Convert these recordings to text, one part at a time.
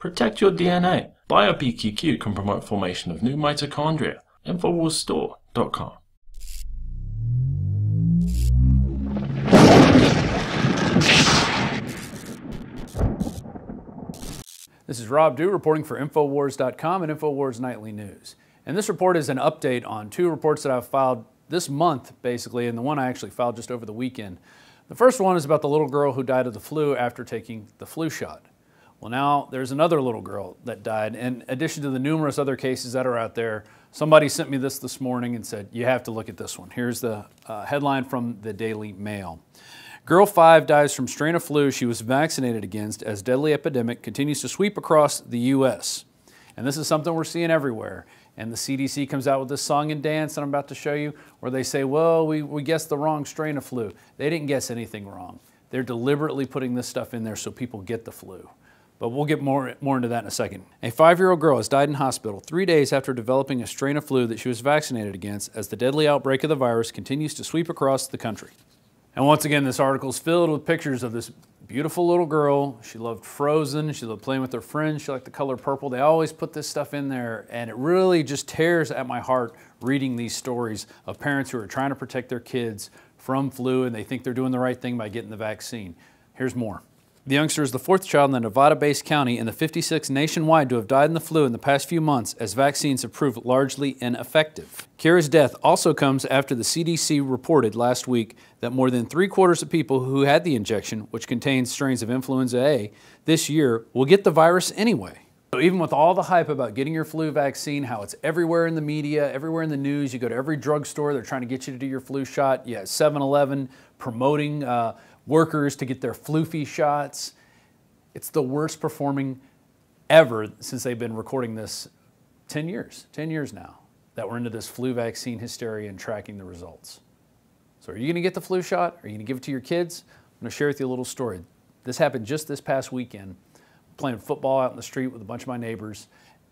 Protect your DNA. BioPQQ can promote formation of new mitochondria. Infowarsstore.com. This is Rob Dew reporting for Infowars.com and Infowars Nightly News. And this report is an update on two reports that I've filed this month, basically, and the one I actually filed just over the weekend. The first one is about the little girl who died of the flu after taking the flu shot. Well, now there's another little girl that died. In addition to the numerous other cases that are out there, somebody sent me this morning and said, you have to look at this one. Here's the headline from the Daily Mail. Girl 5 dies from strain of flu she was vaccinated against as deadly epidemic continues to sweep across the U.S. And this is something we're seeing everywhere. And the CDC comes out with this song and dance that I'm about to show you where they say, well, we guessed the wrong strain of flu. They didn't guess anything wrong. They're deliberately putting this stuff in there so people get the flu. But we'll get more into that in a second. A 5-year-old girl has died in hospital 3 days after developing a strain of flu that she was vaccinated against as the deadly outbreak of the virus continues to sweep across the country. And once again, this article is filled with pictures of this beautiful little girl. She loved Frozen. She loved playing with her friends. She liked the color purple. They always put this stuff in there, and it really just tears at my heart reading these stories of parents who are trying to protect their kids from flu, and they think they're doing the right thing by getting the vaccine. Here's more. The youngster is the 4th child in the Nevada-based county and the 56th nationwide to have died in the flu in the past few months as vaccines have proved largely ineffective. Kira's death also comes after the CDC reported last week that more than 3/4 of people who had the injection, which contains strains of influenza A, this year will get the virus anyway. So even with all the hype about getting your flu vaccine, how it's everywhere in the media, everywhere in the news, you go to every drugstore, they're trying to get you to do your flu shot. Yeah, 7-Eleven promoting workers to get their floofy shots. It's the worst performing ever since they've been recording this 10 years now that we're into this flu vaccine hysteria and tracking the results. So are you going to get the flu shot? Are you going to give it to your kids? I'm going to share with you a little story. This happened just this past weekend. Playing football out in the street with a bunch of my neighbors.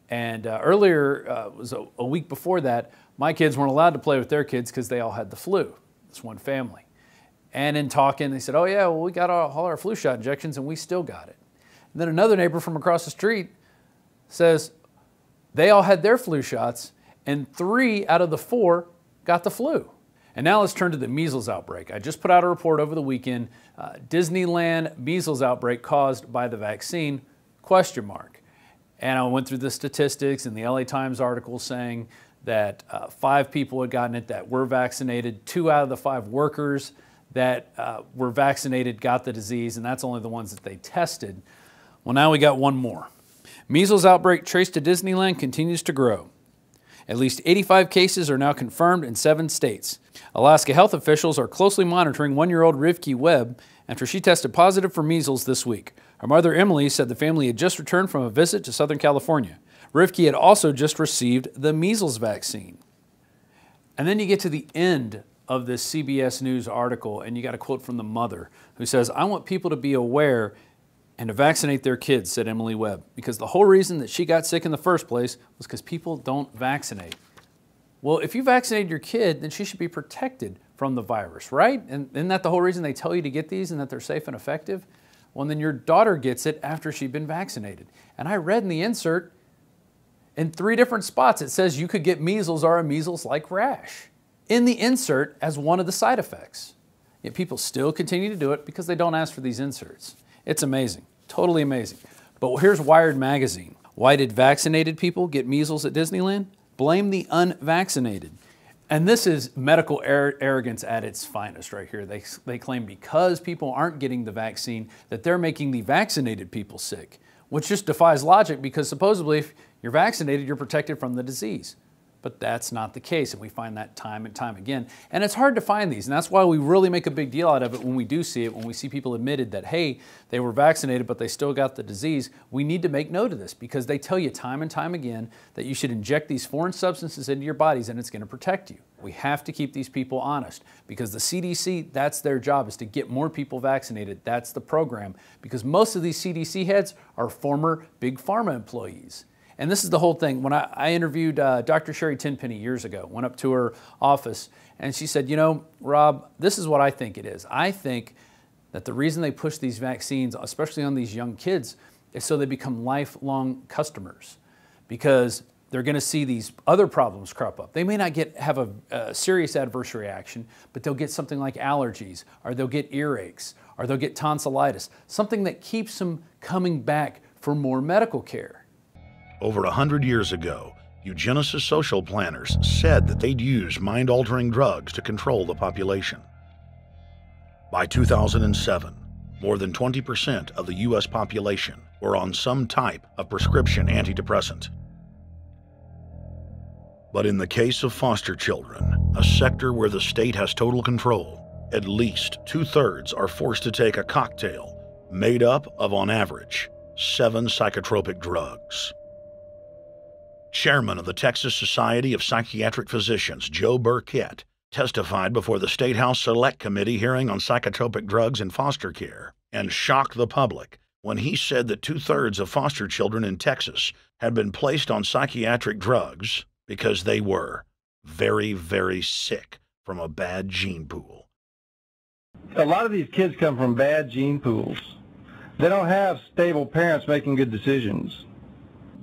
And earlier, it was a week before that, my kids weren't allowed to play with their kids because they all had the flu. It's one family. And in talking, they said, oh yeah, well, we got all our flu shot injections and we still got it. And then another neighbor from across the street says they all had their flu shots and 3 out of the 4 got the flu. And now let's turn to the measles outbreak. I just put out a report over the weekend, Disneyland measles outbreak caused by the vaccine, ? And I went through the statistics and the LA Times article saying that 5 people had gotten it that were vaccinated, 2 out of the 5 workers that were vaccinated got the disease, and that's only the ones that they tested. Well, now we got one more. Measles outbreak traced to Disneyland continues to grow. At least 85 cases are now confirmed in 7 states. Alaska health officials are closely monitoring 1-year-old Rivki Webb after she tested positive for measles this week. Her mother, Emily, said the family had just returned from a visit to Southern California. Rivki had also just received the measles vaccine. And then you get to the end of this CBS News article, and you got a quote from the mother who says, I want people to be aware and to vaccinate their kids, said Emily Webb, because the whole reason that she got sick in the first place was because people don't vaccinate. Well, if you vaccinated your kid, then she should be protected from the virus, right? And isn't that the whole reason they tell you to get these and that they're safe and effective? Well, then your daughter gets it after she'd been vaccinated. And I read in the insert, in 3 different spots, it says you could get measles or a measles-like rash in the insert as one of the side effects. Yet people still continue to do it because they don't ask for these inserts. It's amazing, totally amazing. But here's Wired magazine. Why did vaccinated people get measles at Disneyland? Blame the unvaccinated. And this is medical arrogance at its finest right here. They claim because people aren't getting the vaccine that they're making the vaccinated people sick, which just defies logic because supposedly if you're vaccinated, you're protected from the disease. But that's not the case, and we find that time and time again. And it's hard to find these, and that's why we really make a big deal out of it when we do see it, when we see people admitted that, hey, they were vaccinated, but they still got the disease. We need to make note of this because they tell you time and time again that you should inject these foreign substances into your bodies and it's going to protect you. We have to keep these people honest because the CDC, that's their job, is to get more people vaccinated. That's the program because most of these CDC heads are former big pharma employees. And this is the whole thing. When I interviewed Dr. Sherry Tenpenny years ago, went up to her office, and she said, you know, Rob, this is what I think it is. I think that the reason they push these vaccines, especially on these young kids, is so they become lifelong customers, because they're going to see these other problems crop up. They may not have a serious adverse reaction, but they'll get something like allergies, or they'll get earaches, or they'll get tonsillitis, something that keeps them coming back for more medical care. Over 100 years ago, eugenicist social planners said that they'd use mind-altering drugs to control the population. By 2007, more than 20% of the U.S. population were on some type of prescription antidepressant. But in the case of foster children, a sector where the state has total control, at least 2/3 are forced to take a cocktail made up of, on average, 7 psychotropic drugs. Chairman of the Texas Society of Psychiatric Physicians, Joe Burkett, testified before the State House Select Committee hearing on psychotropic drugs in foster care and shocked the public when he said that 2/3 of foster children in Texas had been placed on psychiatric drugs because they were very, very sick from a bad gene pool. A lot of these kids come from bad gene pools. They don't have stable parents making good decisions.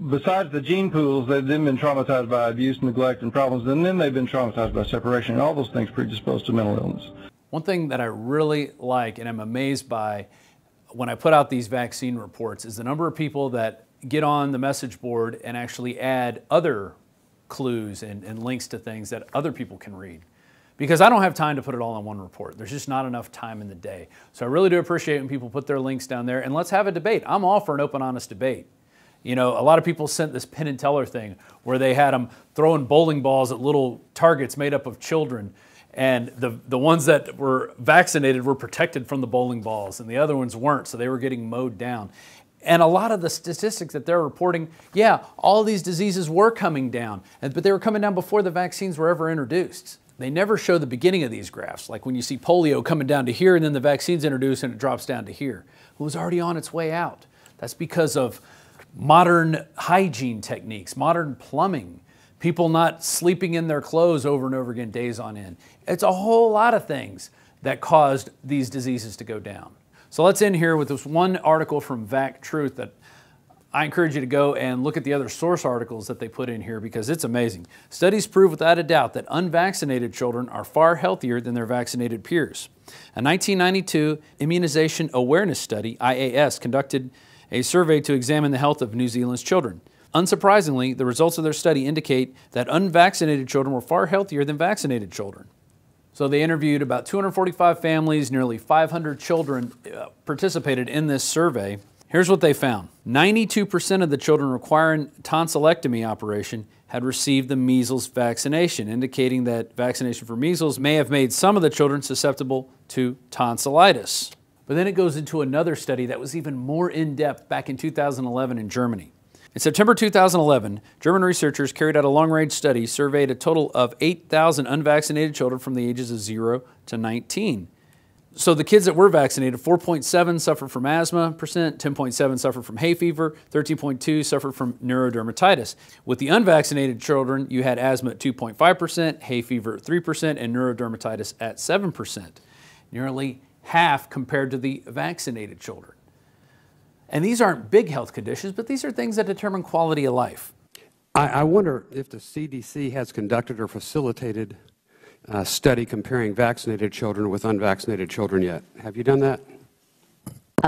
Besides the gene pools, they've then been traumatized by abuse, neglect, and problems, and then they've been traumatized by separation, and all those things predispose to mental illness. One thing that I really like and I'm amazed by when I put out these vaccine reports is the number of people that get on the message board and actually add other clues and links to things that other people can read. Because I don't have time to put it all in one report. There's just not enough time in the day. So I really do appreciate when people put their links down there, and let's have a debate. I'm all for an open, honest debate. You know, a lot of people sent this Penn and Teller thing where they had them throwing bowling balls at little targets made up of children, and the ones that were vaccinated were protected from the bowling balls and the other ones weren't, so they were getting mowed down. And a lot of the statistics that they're reporting, yeah, all these diseases were coming down, but they were coming down before the vaccines were ever introduced. They never show the beginning of these graphs, like when you see polio coming down to here and then the vaccine's introduced and it drops down to here. It was already on its way out. That's because of modern hygiene techniques, modern plumbing, people not sleeping in their clothes over and over again days on end. It's a whole lot of things that caused these diseases to go down. So let's end here with this one article from Vac Truth that I encourage you to go and look at the other source articles that they put in here because it's amazing. Studies prove without a doubt that unvaccinated children are far healthier than their vaccinated peers. A 1992 Immunization Awareness Study, IAS, conducted a survey to examine the health of New Zealand's children. Unsurprisingly, the results of their study indicate that unvaccinated children were far healthier than vaccinated children. So they interviewed about 245 families, nearly 500 children participated in this survey. Here's what they found. 92% of the children requiring tonsillectomy operation had received the measles vaccination, indicating that vaccination for measles may have made some of the children susceptible to tonsillitis. But then it goes into another study that was even more in-depth back in 2011 in Germany. In September 2011, German researchers carried out a long-range study, surveyed a total of 8,000 unvaccinated children from the ages of 0 to 19. So the kids that were vaccinated, 4.7 suffered from asthma percent, 10.7 suffered from hay fever, 13.2 suffered from neurodermatitis. With the unvaccinated children, you had asthma at 2.5%, hay fever at 3%, and neurodermatitis at 7%. Nearly half compared to the vaccinated children. And these aren't big health conditions, but these are things that determine quality of life. I wonder if the CDC has conducted or facilitated a study comparing vaccinated children with unvaccinated children yet. Have you done that?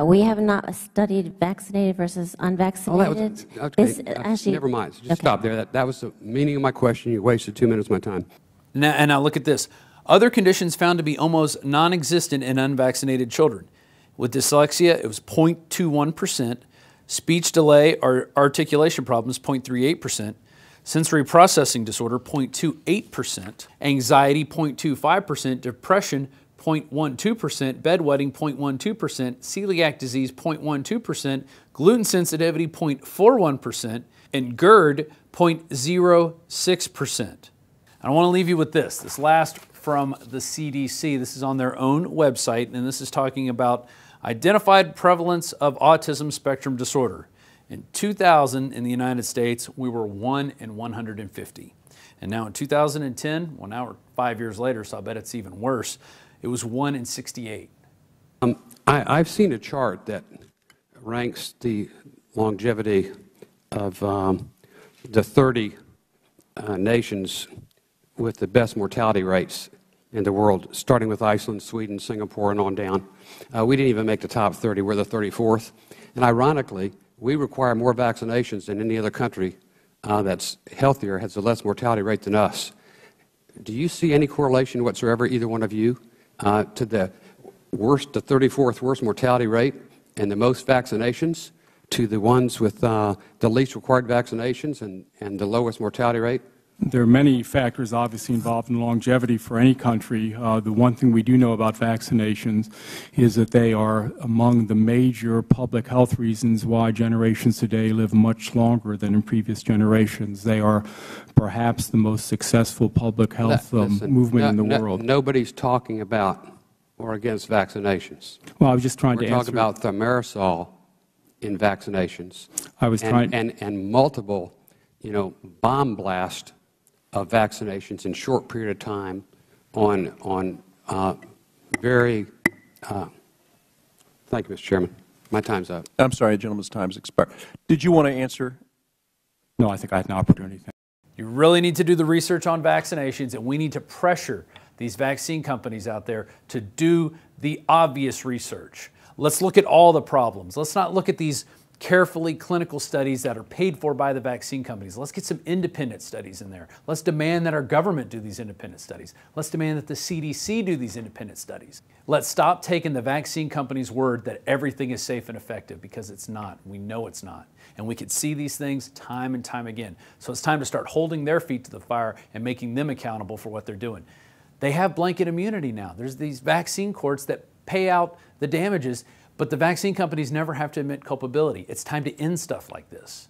We have not studied vaccinated versus unvaccinated. Oh, that was, okay, never mind. So just stop there. That was the meaning of my question. You wasted 2 minutes of my time. Now look at this. Other conditions found to be almost non-existent in unvaccinated children. With dyslexia, it was 0.21%, speech delay or articulation problems, 0.38%, sensory processing disorder, 0.28%, anxiety, 0.25%, depression, 0.12%, bedwetting, 0.12%, celiac disease, 0.12%, gluten sensitivity, 0.41%, and GERD, 0.06%. I want to leave you with this last from the CDC. This is on their own website, and this is talking about identified prevalence of autism spectrum disorder. In 2000 in the United States, we were 1 in 150. And now in 2010, well now we're 5 years later, so I bet it's even worse, it was 1 in 68. I've seen a chart that ranks the longevity of the 30 nations with the best mortality rates in the world, starting with Iceland, Sweden, Singapore, and on down. We didn't even make the top 30. We're the 34th. And ironically, we require more vaccinations than any other country that's healthier, has a less mortality rate than us. Do you see any correlation whatsoever, either one of you, to the 34th worst mortality rate and the most vaccinations to the ones with the least required vaccinations and the lowest mortality rate? There are many factors obviously involved in longevity for any country. The one thing we do know about vaccinations is that they are among the major public health reasons why generations today live much longer than in previous generations. They are perhaps the most successful public health movement in the world. Nobody's talking about or against vaccinations. Well, I was just trying to answer. We're talking about thimerosal in vaccinations. I was trying and multiple, bomb blast of vaccinations in short period of time on very. Thank you, Mr. Chairman. My time's up. I'm sorry, gentleman's time's expired. Did you want to answer? No, I think I had an opportunity. You really need to do the research on vaccinations, and we need to pressure these vaccine companies out there to do the obvious research. Let's look at all the problems. Let's not look at these carefully clinical studies that are paid for by the vaccine companies. Let's get some independent studies in there. Let's demand that our government do these independent studies. Let's demand that the CDC do these independent studies. Let's stop taking the vaccine companies' word that everything is safe and effective, because it's not. We know it's not. And we could see these things time and time again. So it's time to start holding their feet to the fire and making them accountable for what they're doing. They have blanket immunity now. There's these vaccine courts that pay out the damages, but the vaccine companies never have to admit culpability. It's time to end stuff like this.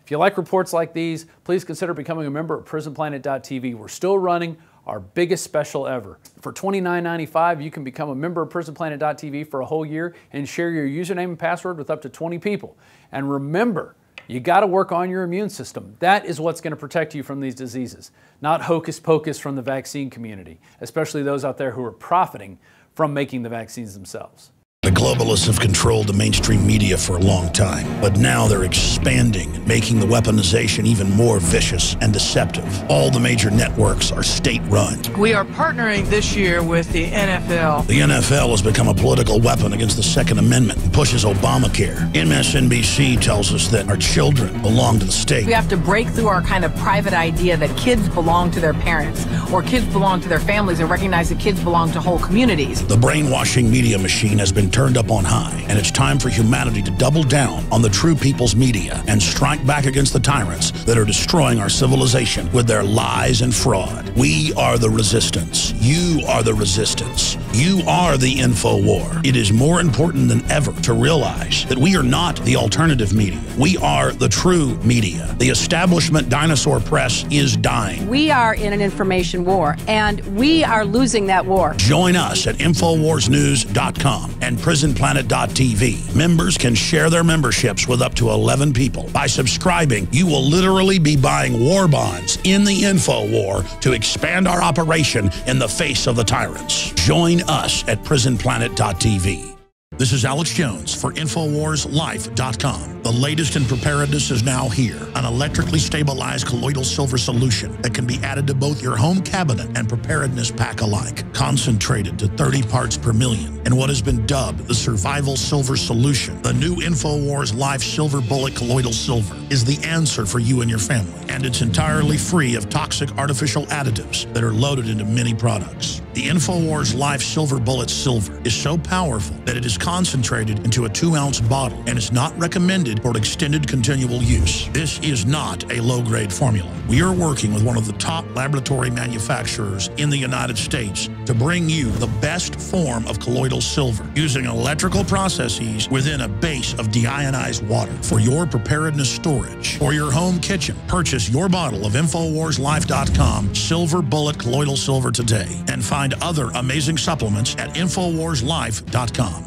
If you like reports like these, please consider becoming a member of PrisonPlanet.tv. We're still running our biggest special ever. For $29.95, you can become a member of PrisonPlanet.tv for a whole year and share your username and password with up to 20 people. And remember, you got to work on your immune system. That is what's going to protect you from these diseases, not hocus pocus from the vaccine community, especially those out there who are profiting from making the vaccines themselves. The globalists have controlled the mainstream media for a long time, but now they're expanding, making the weaponization even more vicious and deceptive. All the major networks are state-run. We are partnering this year with the NFL. The NFL has become a political weapon against the Second Amendment and pushes Obamacare. MSNBC tells us that our children belong to the state. We have to break through our kind of private idea that kids belong to their parents or kids belong to their families and recognize that kids belong to whole communities. The brainwashing media machine has been turned up on high, and it's time for humanity to double down on the true people's media and strike back against the tyrants that are destroying our civilization with their lies and fraud. We are the resistance. You are the resistance. You are the info war. It is more important than ever to realize that we are not the alternative media. We are the true media. The establishment dinosaur press is dying. We are in an information war, and we are losing that war. Join us at InfoWarsNews.com and PrisonPlanet.tv. Members can share their memberships with up to 11 people. By subscribing, you will literally be buying war bonds in the info war to expand our operation in the face of the tyrants. Join us at PrisonPlanet.tv. This is Alex Jones for InfoWarsLife.com. The latest in preparedness is now here. An electrically stabilized colloidal silver solution that can be added to both your home cabinet and preparedness pack alike. Concentrated to 30 parts per million in what has been dubbed the survival silver solution. The new InfoWars Life Silver Bullet Colloidal Silver is the answer for you and your family. And it's entirely free of toxic artificial additives that are loaded into many products. The InfoWars Life Silver Bullet Silver is so powerful that it is concentrated into a 2-ounce bottle and is not recommended for extended continual use. This is not a low-grade formula. We are working with one of the top laboratory manufacturers in the United States to bring you the best form of colloidal silver using electrical processes within a base of deionized water for your preparedness storage or your home kitchen. Purchase your bottle of InfoWarsLife.com Silver Bullet Colloidal Silver today and find other amazing supplements at InfoWarsLife.com.